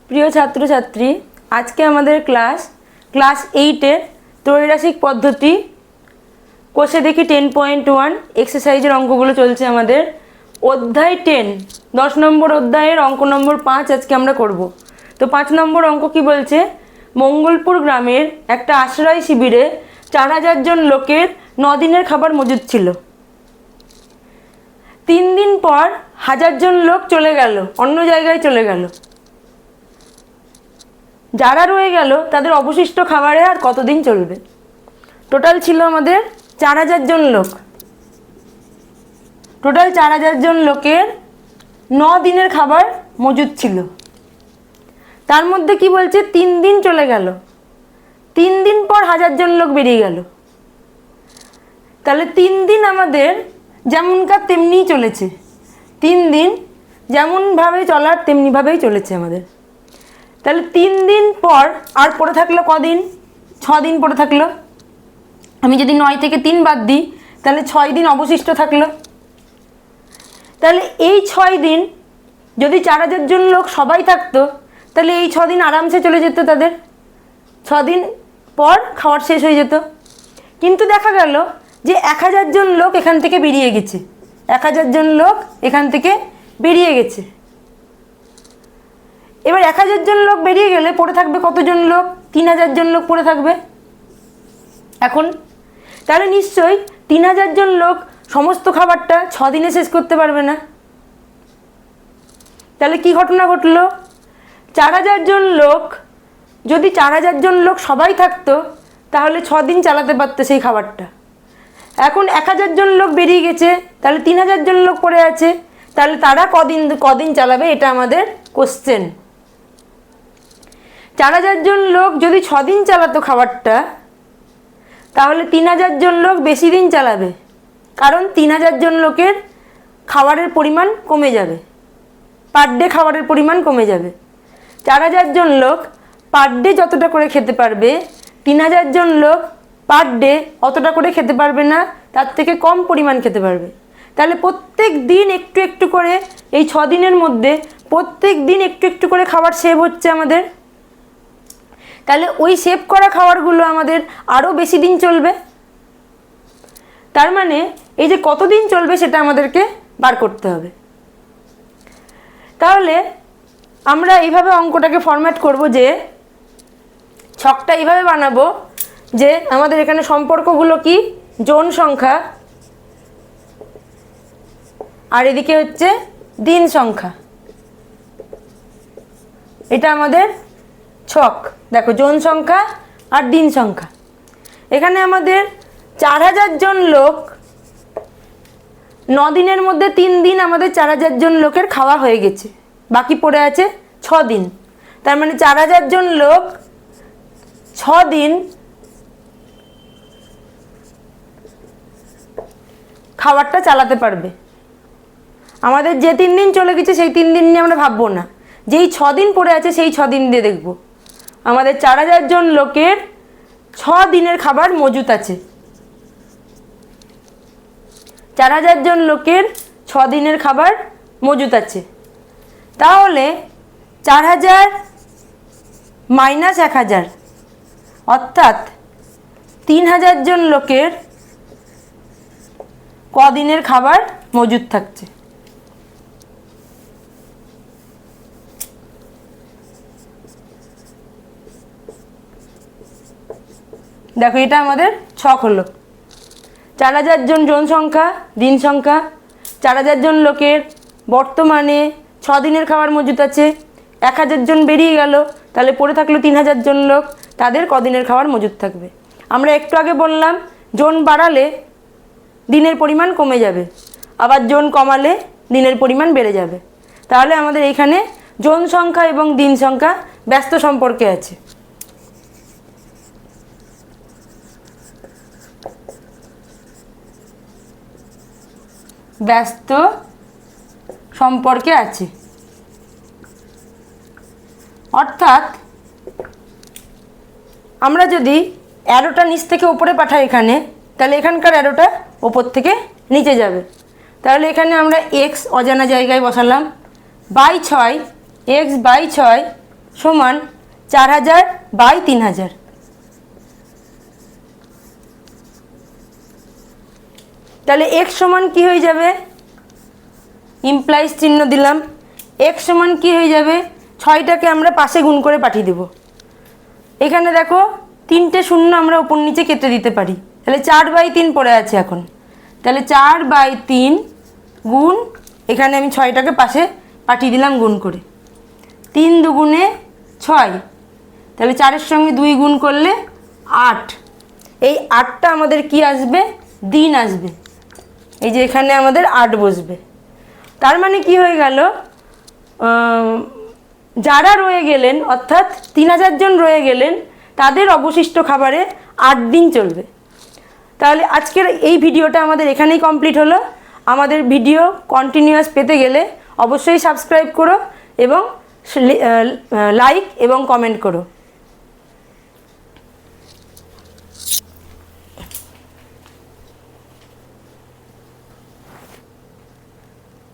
প্রিয় ছাত্রছাত্রী, আজকে আমাদের ক্লাস 8-এর ত্রৈরাশিক পদ্ধতি কোষে দেখি 10.1 এক্সারসাইজের অঙ্কগুলো চলছে আমাদের। অধ্যায় 10 10 নম্বর অধ্যায়ের অঙ্ক নম্বর 5 আজকে আমরা করব। তো 5 নম্বর অঙ্ক কি বলছে? মঙ্গলপুর গ্রামের একটা আশ্রয় শিবিরে 4000 জন লোকের 9 দিনের খাবার মজুদ ছিল। 3 দিন পর 1000 জন লোক চলে গেল, অন্য জায়গায় চলে গেল। যারা রয়ে গেল তাদের অবশিষ্ট খাবারে আর কতদিন চলবে? টোটাল ছিল আমাদের 4000 জন লোক। টোটাল 4000 জন লোকের 9 দিনের খাবার মজুদ ছিল। তার মধ্যে কি বলছে? 3 দিন চলে গেল, 3 দিন পর 1000 জন লোক বেরিয়ে গেল। তাহলে 3 দিন আমাদের যেমনকার তেমনিই চলেছে। 3 দিন যেমনভাবে চলার তেমনিভাবেই চলেছে আমাদের। তাহলে 3 দিন পর আর পড়ে থাকলো কদিন? 6 দিন পড়ে থাকলো। আমি যদি 9 থেকে 3 বাদ দিই তাহলে 6 দিন অবশিষ্ট থাকলো। তাহলে এই 6 দিন যদি 4000 জন লোক সবাই থাকতো তাহলে এই 6 দিন আরামসে চলে যেত তাদের। 6 দিন পর খাওয়ার শেষ হয়ে যেত। কিন্তু দেখা গেল যে 1000 জন লোক এখান থেকে বেরিয়ে গেছে। 1000 জন লোক এখান থেকে বেরিয়ে গেছে। এবার 1000 জন লোক বেরিয়ে গেলে পড়ে থাকবে কতজন লোক? 3000 জন লোক পড়ে থাকবে এখন। তাহলে নিশ্চয়ই 3000 জন লোক সমস্ত খাবারটা 6 দিনে শেষ করতে পারবে না। তাহলে কি ঘটনা ঘটলো? 4000 জন লোক, যদি 4000 জন লোক সবাই থাকতো তাহলে 6 দিন চালাতে পারতো সেই খাবারটা। এখন 1000 জন লোক বেরিয়ে গেছে, তাহলে 3000 জন লোক পড়ে আছে। তাহলে তারা কদিন চালাবে? এটা আমাদের কোশ্চেন। 4000 জন লোক যদি 6 দিন চালাতো খাবারটা, তাহলে 3000 জন লোক বেশি দিন চালাবে, কারণ 3000 জন লোকের খাবারের পরিমাণ কমে যাবে, পার ডে খাবারের পরিমাণ কমে যাবে। 4000 জন লোক পার ডে যতটা করে খেতে পারবে, 3000 জন লোক পার ডে অতটা করে খেতে পারবে না, তার থেকে কম পরিমাণ খেতে পারবে। তাহলে প্রত্যেক দিন একটু একটু করে, এই 6 দিনের মধ্যে প্রত্যেক দিন একটু একটু করে খাবার সেভ হচ্ছে আমাদের। তাহলে ওই সেভ করা খাবারগুলো আমাদের আরও বেশি দিন চলবে। তার মানে এই যে কতদিন চলবে সেটা আমাদেরকে বার করতে হবে। তাহলে আমরা এইভাবে অঙ্কটাকে ফরম্যাট করব, যে ছকটা এইভাবে বানাবো যে আমাদের এখানে সম্পর্কগুলো কি? জন সংখ্যা, আর এদিকে হচ্ছে দিন সংখ্যা। এটা আমাদের ছক। দেখো, জন সংখ্যা আর দিন সংখ্যা। এখানে আমাদের 4000 জন লোক, 9 দিনের মধ্যে 3 দিন আমাদের 4000 জন লোকের খাওয়া হয়ে গেছে, বাকি পড়ে আছে 6 দিন। তার মানে 4000 জন লোক 6 দিন খাবারটা চালাতে পারবে। আমাদের যে 3 দিন চলে গেছে সেই 3 দিন নিয়ে আমরা ভাববো না, যেই 6 দিন পড়ে আছে সেই 6 দিন দিয়ে দেখব। আমাদের 4000 জন লোকের 6 দিনের খাবার মজুত আছে। 4000 জন লোকের 6 দিনের খাবার মজুত আছে। তাহলে 4000 মাইনাস 1000, অর্থাৎ 3000 জন লোকের কদিনের খাবার মজুদ থাকছে? দেখো, এটা আমাদের ছক হলো। 4000 জন জন সংখ্যা, দিন সংখ্যা। 4000 জন লোকের বর্তমানে 6 দিনের খাবার মজুদ আছে। 1000 জন বেরিয়ে গেল, তাহলে পড়ে থাকলো 3000 জন লোক, তাদের কদিনের খাবার মজুদ থাকবে? আমরা একটু আগে বললাম, জন বাড়ালে দিনের পরিমাণ কমে যাবে, আবার জন কমালে দিনের পরিমাণ বেড়ে যাবে। তাহলে আমাদের এখানে জন সংখ্যা এবং দিন সংখ্যা ব্যস্ত সম্পর্কে আছে। ব্যস্ত সম্পর্কে আছে, অর্থাৎ আমরা যদি অ্যারোটা নিচ থেকে উপরে পাঠাই এখানে, তাহলে এখানকার অ্যারোটা ওপর থেকে নিচে যাবে। তাহলে এখানে আমরা x অজানা জায়গায় বসালাম, বাই 6, x বাই 6 সমান 4000 বাই 3000। তাহলে x সমান কি হয়ে যাবে, ইমপ্লাইজ চিহ্ন দিলাম, x সমান কি হয়ে যাবে, 6টাকে আমরা পাশে গুণ করে পাঠিয়ে দেব। এখানে দেখো 3টে শূন্য আমরা উপর নিচে কেটে দিতে পারি, তাহলে 4/3 পড়ে আছে এখন। তাহলে 4/3 গুণ, এখানে আমি 6টাকে পাশে পাঠিয়ে দিলাম গুণ করে, 3 দুগুণে 6, তাহলে 4-এর সঙ্গে 2 গুণ করলে 8। এই 8টা আমাদের কি আসবে, দিন আসবে। এই যে এখানে আমাদের 8 বসবে। তার মানে কি হয়ে গেল, যারা রয়ে গেলেন অর্থাৎ 3000 জন রয়ে গেলেন, তাদের অবশিষ্ট খাবারে 8 দিন চলবে। তাহলে আজকের এই ভিডিওটা আমাদের এখানেই কমপ্লিট হলো। আমাদের ভিডিও কন্টিনিউয়াস পেতে গেলে অবশ্যই সাবস্ক্রাইব করো এবং লাইক এবং কমেন্ট করো।